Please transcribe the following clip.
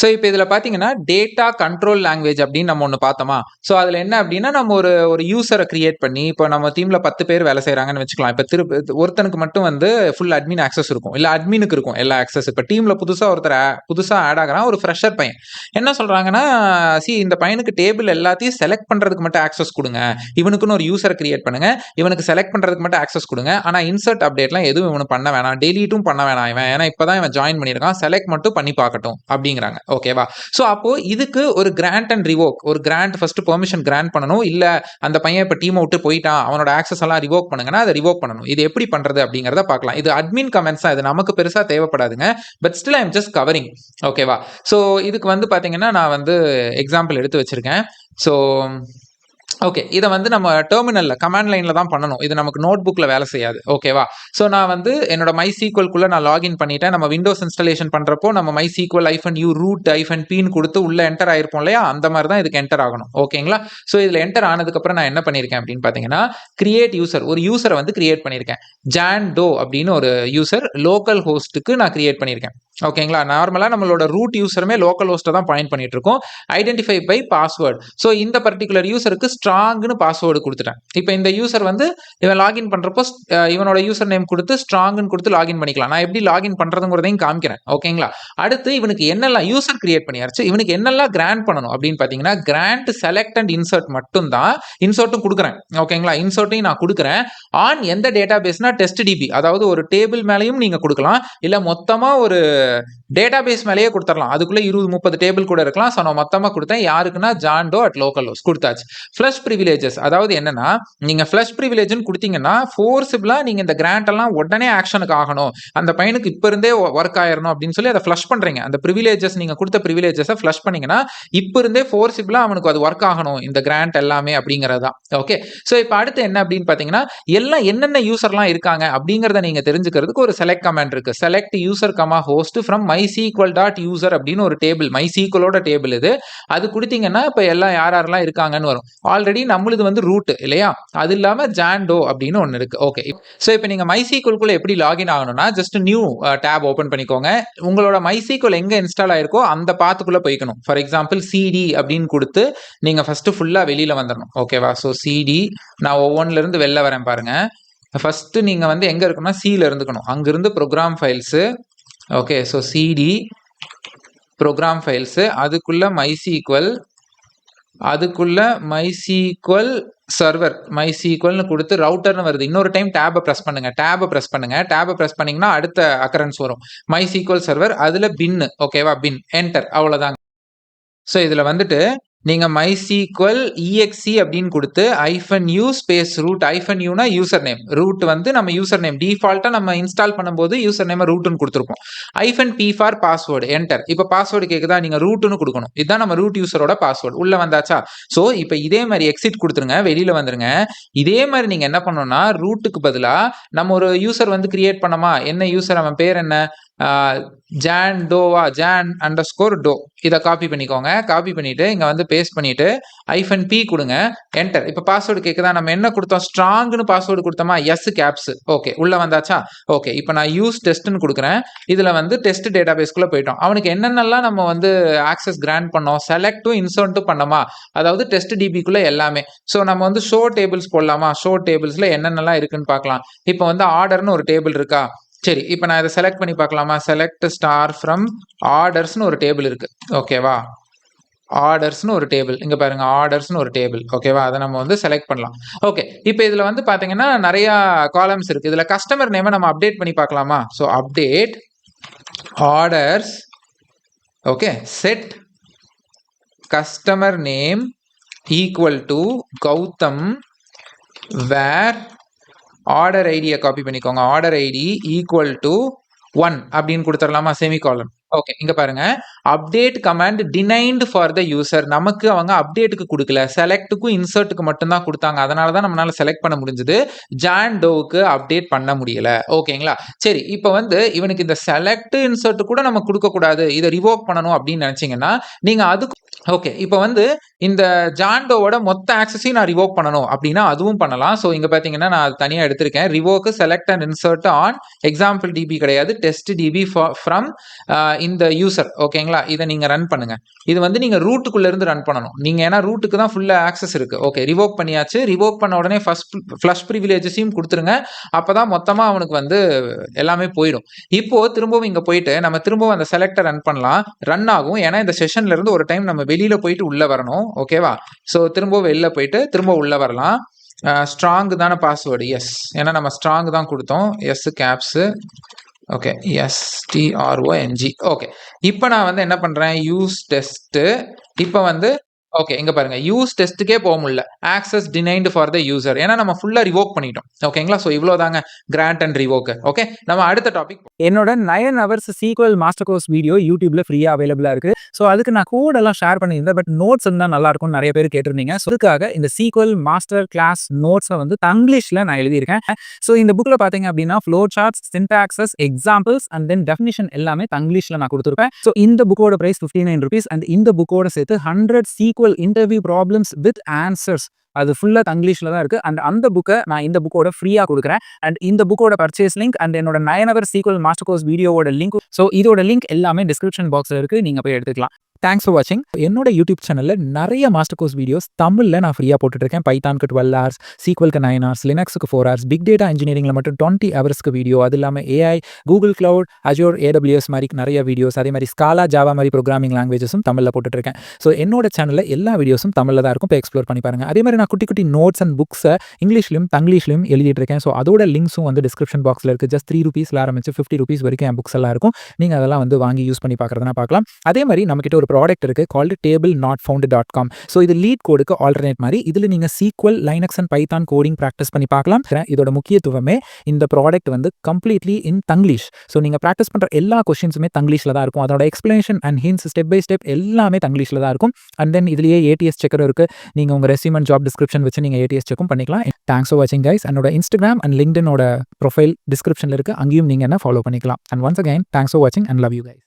So இப்போ இதில் பார்த்தீங்கன்னா டேட்டா கண்ட்ரோல் லாங்குவேஜ் அப்படின்னு நம்ம ஒன்று பார்த்தோமா. ஸோ அதில் என்ன அப்படின்னா நம்ம ஒரு யூசரை கிரியேட் பண்ணி இப்போ நம்ம டீமில் 10 பேர் வேலை செய்கிறாங்கன்னு வச்சுக்கலாம். இப்போ ஒருத்தனுக்கு மட்டும் வந்து ஃபுல் அட்மின் ஆக்சஸ் இருக்கும், இல்லை அட்மினுக்கு இருக்கும் எல்லா ஆக்சஸ். இப்போ டீமில் புதுசாக ஆட் ஆகிறான் ஒரு ஃப்ரெஷர் பையன். என்ன சொல்கிறாங்கன்னா, இந்த பையனுக்கு டேபிள் எல்லாத்தையும் செலக்ட் பண்ணுறதுக்கு மட்டும் ஆக்சஸ் கொடுங்க, இவனுக்குன்னு ஒரு யூசரை கிரியேட் பண்ணுங்க, இவனுக்கு செலக்ட் பண்ணுறதுக்கு மட்டும் ஆக்சஸ் கொடுங்க, ஆனால் இன்சர்ட் அப்டேட்லாம் எதுவும் இவனு பண்ண வேணாம், டெலீட்டும் பண்ண வேணாம் இவன், ஏன்னா இப்போ தான் இவன் ஜாயின் பண்ணியிருக்கான், செலக்ட் மட்டும் பண்ணி பார்க்கட்டும் அப்படிங்கிறாங்க. ஓகேவா? ஸோ அப்போ இதுக்கு ஒரு கிராண்ட் அண்ட் ரிவோக், ஒரு கிராண்ட் ஃபர்ஸ்ட் பெர்மிஷன் கிராண்ட் பண்ணணும். இல்ல அந்த பையன் இப்போ டீமை விட்டு போயிட்டான், அவனோட ஆக்சஸ் எல்லாம் ரிவோக் பண்ணுங்கன்னா அதை ரிவோக் பண்ணணும். இது எப்படி பண்றது அப்படிங்கிறத பார்க்கலாம். இது அட்மின் கமெண்ட்ஸ் தான், இது நமக்கு பெருசா தேவைப்படாதுங்க. But still I am just covering. ஓகேவா? ஸோ இதுக்கு வந்து பாத்தீங்கன்னா நான் வந்து எக்ஸாம்பிள் எடுத்து வச்சிருக்கேன். ஸோ ஓகே, இதை வந்து நம்ம டெர்மினல்ல கமாண்ட் லைன்ல தான் பண்ணணும். இது நமக்கு நோட் புக்ல வேலை செய்யாது. ஓகேவா? ஸோ நான் வந்து என்னோட MySQL நான் லாகின் பண்ணிட்டேன். நம்ம விண்டோஸ் இன்ஸ்டாலேஷன் பண்றப்போ நம்ம MySQL -u root -pன்னு கொடுத்து உள்ள என்டர் ஆயிருப்போம் இல்லையா, அந்த மாதிரி தான் இதுக்கு என்டர் ஆகணும். ஓகேங்களா? ஸோ இதுல என்டர் ஆனதுக்கு அப்புறம் நான் என்ன பண்ணிருக்கேன் அப்படின்னு பாத்தீங்கன்னா, கிரியேட் யூசர், ஒரு யூசரை வந்து கிரியேட் பண்ணிருக்கேன். ஜான்டோ அப்படின்னு ஒரு யூசர் லோக்கல் ஹோஸ்ட்டுக்கு நான் கிரியேட் பண்ணிருக்கேன். ஓகேங்களா? நார்மலா நம்மளோட ரூட் யூசருமே லோக்கல் ஹோஸ்ட்டை தான் பாயிண்ட் பண்ணிட்டு இருக்கோம். Identify by password. ஸோ இந்த பர்டிகுலர் யூசருக்கு ஸ்ட்ராங்னு பாஸ்வேர்டு கொடுத்துட்டேன். இப்போ இந்த யூசர் வந்து இவன் லாகின் பண்றப்போ இவனோட யூசர் நேம் கொடுத்து ஸ்ட்ராங்னு கொடுத்து லாகின் பண்ணிக்கலாம். நான் எப்படி லாகின் பண்றதுங்கிறதையும் காமிக்கிறேன். ஓகேங்களா? அடுத்து இவனுக்கு என்னெல்லாம் யூசர் கிரியேட் பண்ணியாச்சு, இவனுக்கு என்னெல்லாம் கிராண்ட் பண்ணணும் அப்படின்னு பாத்தீங்கன்னா, கிராண்ட், செலக்ட் அண்ட் இன்சர்ட் மட்டும் தான். இன்சர்ட்டும் கொடுக்குறேன். ஓகேங்களா? இன்சர்ட்டையும் நான் கொடுக்குறேன். ஆன் எந்த டேட்டா பேஸ்னா டெஸ்ட் டிபி, அதாவது ஒரு டேபிள் மேலேயும் நீங்க கொடுக்கலாம், இல்ல மொத்தமா ஒரு டேட்டா பேஸ் மேலேயே கொடுத்துடலாம். அதுக்குள்ள 20-30 டேபிள் கூட இருக்கலாம். ஸோ நான் மொத்தமா கொடுத்தேன். யாருக்குன்னா ஜான்டோ அட் லோக்கல் ஹோஸ்ட் கொடுத்தாச்சு. ஃப்ளஷ் ப்ரிவிலேஜஸ், அதாவது என்னன்னா, நீங்க ஃப்ளஷ் ப்ரிவிலேஜ்னு கொடுத்தீங்கன்னா ஃபோர்ஸிபிளா நீங்க இந்த கிராண்ட் எல்லாம் உடனே ஆக்ஷனுக்கு ஆகணும், அந்த பையனுக்கு இப்ப இருந்தே ஒர்க் ஆயிரணும் அப்படின்னு சொல்லி அதை ஃப்ளஷ் பண்றீங்க. அந்த ப்ரிவிலேஜஸ், நீங்க கொடுத்த ப்ரிவிலேஜஸை ஃப்ளஷ் பண்ணீங்கன்னா இப்ப இருந்தே ஃபோர்ஸிபிளா அவனுக்கு அது ஒர்க் ஆகணும் இந்த கிராண்ட் எல்லாமே அப்படிங்கிறது தான். ஓகே, ஸோ இப்போ அடுத்து என்ன அப்படின்னு பாத்தீங்கன்னா, எல்லாம் என்னென்ன யூசர்லாம் இருக்காங்க அப்படிங்கிறத நீங்க தெரிஞ்சுக்கிறதுக்கு ஒரு செலக்ட் கமாண்ட் இருக்கு. Select user comma host from MySQL.user அப்படின்னு ஒரு டேபிள், MySQLோட டேபிள் இது. அது கொடுத்தீங்கன்னா இப்போ எல்லாம் யாரெல்லாம் இருக்காங்கன்னு வரும். ஆல்ரெடி நம்மளுது வந்து ரூட் இல்லையா, அது இல்லாம ஜான்டோ அப்படின்னு ஒன்று இருக்கு. ஓகே, ஸோ இப்போ நீங்க MySQL எப்படி லாகின் ஆகணும்னா, ஜஸ்ட் நியூ டேப் ஓப்பன் பண்ணிக்கோங்க. உங்களோட MySQL எங்க இன்ஸ்டால் ஆயிருக்கோ அந்த பாத்துக்குள்ள போய்க்கணும். ஃபார் எக்ஸாம்பிள் CD அப்படின்னு கொடுத்து நீங்க ஃபர்ஸ்ட் ஃபுல்லா வெளியில வந்துடணும். ஓகேவா? ஸோ CD, நான் ஒவ்வொன்றுல இருந்து வெளில வரேன் பாருங்க. ஃபர்ஸ்ட் நீங்க வந்து எங்க இருக்கணும்னா சில இருந்துக்கணும். அங்கிருந்து program files. Okay, so CD program files, அதுக்குள்ள MySQL, அதுக்குள்ள MySQL சர்வர், MySQLனு கொடுத்து ரவுட்டர்னு வருது. இன்னொரு டைம் டேபை பிரஸ் பண்ணுங்க. டேபை பிரஸ் பண்ணீங்கன்னா அடுத்த அக்கரன்ஸ் வரும், MySQL சர்வர், அதுல பின். ஓகேவா? பின் என்டர், அவ்வளவுதாங்க. ஸோ இதுல வந்துட்டு நீங்க MySQL exe அப்படின்னு கொடுத்து -u ஸ்பேஸ் ரூட், -uனா யூசர் நேம், ரூட் வந்து நம்ம யூசர் நேம் டிஃபால்ட்டா நம்ம இன்ஸ்டால் பண்ணும்போது யூசர் நேம் ரூட்னு கொடுத்துருப்போம். -p for password, enter. இப்போ பாஸ்வேர்டு கேக்குதா, நீங்க ரூட்னு கொடுக்கணும். இதுதான் நம்ம ரூட் யூசரோட பாஸ்வேர்டு. உள்ள வந்தாச்சா? ஸோ இப்போ இதே மாதிரி எக்ஸிட் கொடுத்துருங்க, வெளியில வந்துருங்க. இதே மாதிரி நீங்க என்ன பண்ணணும்னா, ரூட்டுக்கு பதிலா நம்ம ஒரு யூசர் வந்து கிரியேட் பண்ணமா, என்ன யூசர், அவன் பேர் என்ன, ஜான்டோவா, ஜான்_டோ, இதை காப்பி பண்ணிக்கோங்க. காப்பி பண்ணிட்டு இங்க வந்து பேஸ்ட் பண்ணிட்டு -p கொடுங்க, என்டர். இப்ப பாஸ்வேர்டு கேக்குதா, நம்ம என்ன கொடுத்தோம், ஸ்ட்ராங்னு பாஸ்வேர்டு கொடுத்தோமா, எஸ் கேப்ஸ். ஓகே, உள்ள வந்தாச்சா? ஓகே, இப்போ நான் யூஸ் டெஸ்ட்னு கொடுக்குறேன். இதுல வந்து டெஸ்ட் டேட்டா பேஸ்க்குள்ள போயிட்டோம். அவனுக்கு என்னென்னலாம் நம்ம வந்து ஆக்சஸ் கிராண்ட் பண்ணோம், செலக்டும் இன்சர்ட்டும் பண்ணோமா, அதாவது டெஸ்ட் டிபிக்குள்ள எல்லாமே. ஸோ நம்ம வந்து ஷோ டேபிள்ஸ் போடலாமா, ஷோ டேபிள்ஸ்ல என்னென்னலாம் இருக்குன்னு பார்க்கலாம். இப்போ வந்து ஆர்டர்னு ஒரு டேபிள் இருக்கா, சரி, இப்போ நான் இதை செலக்ட் பண்ணி பார்க்கலாமா, செலக்ட் ஸ்டார் ஃப்ரம் ஆர்டர்ஸ்னு ஒரு டேபிள் இருக்கு. ஓகேவா? ஆர்டர்ஸ்னு ஒரு டேபிள், இங்க பாருங்க, ஆர்டர்ஸ்னு ஒரு டேபிள். ஓகேவா? அதை நம்ம வந்து செலக்ட் பண்ணலாம். ஓகே, இப்போ இதுல வந்து பாத்தீங்கன்னா நிறைய காலம்ஸ் இருக்கு. இதுல கஸ்டமர் நேமை நம்ம அப்டேட் பண்ணி பார்க்கலாமா. So update orders, okay, set customer name equal to Gautam, where order ஐடியை காப்பி பண்ணிக்கோங்க, ஆர்டர் ஐடி ஈக்குவல் டு 1 அப்படின்னு கொடுத்துடலாமா, செமிகாலன். ஓகே, இங்க பாருங்க, update command denied for the user. நமக்கு அவங்க அப்டேட்டுக்கு கொடுக்கல, செலக்ட்டுக்கும் இன்சர்ட்டுக்கு மட்டும்தான் கொடுத்தாங்க. அதனால தான் நம்மளால செலக்ட் பண்ண முடிஞ்சது, ஜான்டோவுக்கு அப்டேட் பண்ண முடியல. ஓகேங்களா? சரி, இப்போ வந்து இவனுக்கு இந்த செலக்ட் இன்சர்ட் கூட நம்ம கொடுக்க கூடாது, இதை ரிவோக் பண்ணணும் அப்படின்னு நினைச்சீங்கன்னா நீங்க அதுக்கு ஓகே. இப்ப வந்து இந்த ஜான்டோவோட மொத்த ஆக்சஸையும் நான் ரிவோக் பண்ணணும் அப்டின்னா, அதுவும் பண்ணலாம். ஸோ இங்க பார்த்தீங்கன்னா, நான் அது தனியா எடுத்திருக்கேன். Revoke, select and insert on example DB கிடையாது. டெஸ்ட் டிபி ஃப்ரம் இந்த யூசர் ஓகேங்களா? இத நீங்க ரன் பண்ணுங்க. இது வந்து நீங்க ரூட்டுக்குள்ள இருந்து ரன் பண்ணணும். நீங்க ஏன்னா ரூட்டுக்கு தான் ஃபுல்லா ஆக்சஸ் இருக்கு. ஓகே. ரிவோக் பண்ணியாச்சு. ரிவோக் பண்ண உடனே ஃப்ளஷ் பிரிவிலேஜஸையும் குடுத்துருங்க. அப்பதான் மொத்தமா அவனுக்கு வந்து எல்லாமே போயிடும். இப்போ திரும்பவும் இங்க போயிட்டு நம்ம திரும்பவும் அந்த செலக்ட ரன் பண்ணலாம். ரன் ஆகும். ஏன்னா இந்த செஷன்ல இருந்து ஒரு டைம் நம்ம வெளியில போயிட்டு உள்ள வரணும். ஓகேவா? ஸோ திரும்பவும் வெளில போயிட்டு திரும்ப உள்ள வரலாம். ஸ்ட்ராங் தான பாஸ்வேர்டு. எஸ். ஏன்னா நம்ம ஸ்ட்ராங் தான் குடுத்தோம். S caps. Okay. STRONG. Okay. இப்ப நான் வந்து என்ன பண்றேன்? Use test. இப்ப வந்து ஓகே. இங்க பாருங்க. யூஸ் டெஸ்ட்டுக்கே போக முடியல. Access denied for the user. ஏன்னா நம்ம ஃபுல்லா ரிவோக் பண்ணிட்டோம். ஓகேங்களா? ஸோ இவ்வளோதாங்க கிராண்ட் அண்ட் ரிவோக். ஓகே. நம்ம அடுத்த டாபிக். என்னோட 9 hours sequel master course video யூடியூப்ல ஃப்ரீயா அவைலபிளா இருக்கு. ஸோ அதுக்கு நான் கோட் எல்லாம் ஷேர் பண்ணியிருந்தேன். பட் நோட்ஸ் இருந்தா நல்லா இருக்கும்னு நிறைய பேர் கேட்டிருந்தீங்க. ஸோ அதுக்காக இந்த சீக்வல் மாஸ்டர் கிளாஸ் நோட்ஸை வந்து தங்கிலீஷ்ல நான் எழுதியிருக்கேன். ஸோ இந்த புக்ல பாத்தீங்க அப்படின்னா flow charts, syntaxes, examples and then definition எல்லாமே தங்கிலீஷ்ல நான் கொடுத்துருப்பேன். ஸோ இந்த புக்கோட பிரைஸ் ₹59 அண்ட் இந்த புக்கோட சேர்த்து 100 sequel interview problems with answers அது ஃபுல்லா தங்கிலீஷ்ல தான் இருக்கு. அண்ட் அந்த புக்கை நான் இந்த புக்கோட ஃப்ரீயா கொடுக்குறேன். அண்ட் இந்த புக்கோட பர்ச்சேஸ் லிங்க் அண்ட் என்னோட 9 ஹவர் சீக்வல் மாஸ்டர் கோர்ஸ் வீடியோவோட லிங்க், ஸோ இதோட லிங்க் எல்லாமே டிஸ்கிரிப்ஷன் பாக்ஸ்ல இருக்கு. நீங்க போய் எடுத்துக்கலாம். தேங்க்ஸ் ஃபார் வாட்சிங். என்னோட யூடியூப் சேனல்ல நிறைய மாஸ்டர் கோர்ஸ் வீடியோஸ் தமிழ்ல நான் ஃப்ரீயா போட்டுட்டு இருக்கேன். பைத்தானுக்கு 12 ஹவர்ஸ், சீக்வலுக்கு 9 ஹவர்ஸ், லினக்ஸுக்கு 4 ஹவர்ஸ், பிக் டேட்டா இன்ஜினியரிங்ல மட்டும் 20 ஹவர்ஸ்க்கு வீடியோ, அது இல்லாமல் AI, Google cloud, Azure, AWS மாதிரி நிறைய வீடியோஸ், அதே மாதிரி ஸ்காலா, ஜாவா மாதிரி ப்ரோக்ராமிங் லாங்குவேஜஸும் தமிழில் போட்டுட்டு இருக்கேன். ஸோ என்னோட சேனலில் எல்லா வீடியோஸும் தமிழில் தான் இருக்கும். போய் எக்ஸ்ப்ளோர் பண்ணி பாருங்க. அதே மாதிரி நான் குட்டி குட்டி நோட்ஸ் அண்ட் புக்ஸை இங்கிலீஷ்லையும் தங்கிலீஷ்லையும் எழுதிட்டு இருக்கேன். ஸோ அதோட லிங்க்ஸும் வந்து டிஸ்கிரிப்ஷன் பாக்ஸில் இருக்குது. ஜஸ்ட் ₹3 ஆரம்பிச்சு ₹50 வரைக்கும் என் புக்ஸ் எல்லாம் இருக்கும். நீங்கள் அதெல்லாம் வந்து வாங்கி யூஸ் பண்ணி பார்க்குறதுனா பார்க்கலாம். அதே மாதிரி நம்மகிட்ட ஒரு ப்ராடக்ட் இருக்குது கால்டு tablenotfound.com. ஸோ இது லீட் கோடுக்கு ஆல்டர்னேட் மாதிரி. இதில் நீங்கள் sequel, Linux and Python coding practice பண்ணி பார்க்கலாம். இதோட முக்கியத்துவமே இந்த ப்ராடக்ட் வந்து கம்ப்ளீட்லி இன் தங்கிலீஷ். ஸோ நீங்கள் ப்ராக்டிஸ் பண்ணுற எல்லா கொஸ்டின்ஸுமே தங்கிலீஷில் தான் இருக்கும். அதோட explanation and hints step by step எல்லாமே தங்கிலீஷில் தான் இருக்கும். அண்ட் தென் இதுலேயே ATS செக்கர் இருக்குது. நீங்கள் உங்கள் ரெஸ்யூம் அண்ட் ஜாப் டிஸ்கிரிப்ஷன் வச்சு நீங்கள் ATS செக்கும் பண்ணிக்கலாம். தேங்க்ஸ் ஃபார் வாட்சிங் கைஸ். என்னோட இன்ஸ்டாகிராம் அண்ட் லிங்க்டினோட ப்ரொஃபைல் டிஸ்கிரிப்ஷனில் இருக்குது. அங்கேயும் நீங்கள் என்ன ஃபாலோ பண்ணிக்கலாம். And once again thanks for வாட்சிங் அண்ட் லவ் யூ கைஸ்.